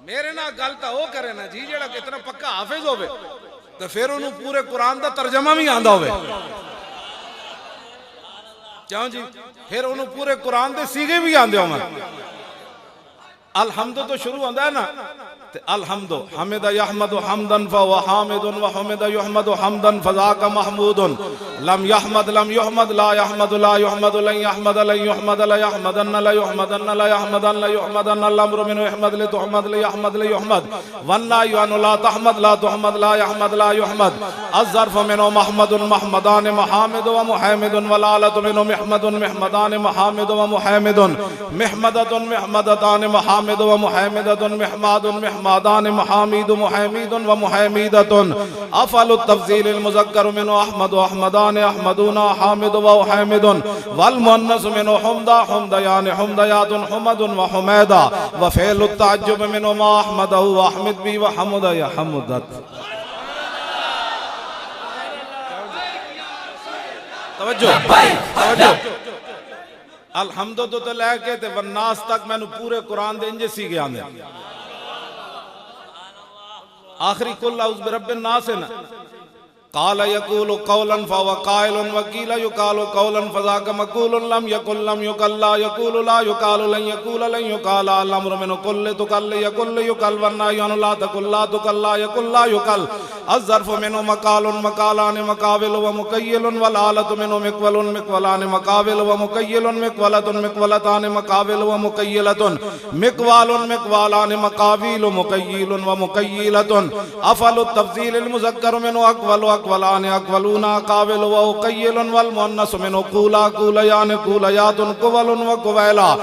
میرے نہ گل تا وہ کرے نا جی جڑا کتنا پکا حافظ ہوئے تو پھر انہوں پورے قرآن دا ترجمہ بھی آندہ ہوئے کیوں جی پھر انہوں پورے قرآن دے سیغے بھی آندے ہوئے الحمد تو شروع آندہ ہے نا الحمد حمد یحمد حمدا فهو حامد وحمد یحمد حمدا فذاک محمود لم یحمد لم یحمد لا یحمد لا یحمد لن یحمد لن یحمد لا یحمدن لا یحمدن لا یحمدن لا یحمدن الامر من یحمد لتحمد لیحمد لیحمد والنهی عن لا تحمد لا تحمد لا یحمد لا یحمد الظرف منه محمد محمدان محامد ومحامد والآلة منه محمد محمدان محامد ومحامد محمدة محمدتان محامد ومحامدة محماد محمدان محامد محامد ومحامدة افعل التفضيل المذكر منه احمد واحمدان احمدون حامد وحامد والمؤنث منه حمدا حمديان حمديات حمد وحميدا وفعل التعجب منه ما احمده واحمد بي وحمد يا حمدت توجہ الحمد تو لے کے تے والناس تک میں نے پورے قرآن دے انجے سی گیا میں آخری کل اعوذ برب الناس ہے نا قال يقول قولا فهو قائل وقيل يقال قولا فذاك مقول لم يقل لم يقل لا يقول لا يقال لن يقول لن يقال الامر من كل تقل يقل يقل والنهي عن لا تقل لا تقل لا يقل لا يقل الظرف منه مقال مقالان مقابل ومكيل والآلة منه مقول مقولان مقابل ومكيل مقولة مقولتان مقابل ومكيلة مقوال مقوالان مقابل مكيل ومكيلة افعل التفضيل المذكر منه اقول اقولان اقولون قابل وقيل والمؤنث منه قولا قوليان قوليات قول وقويلا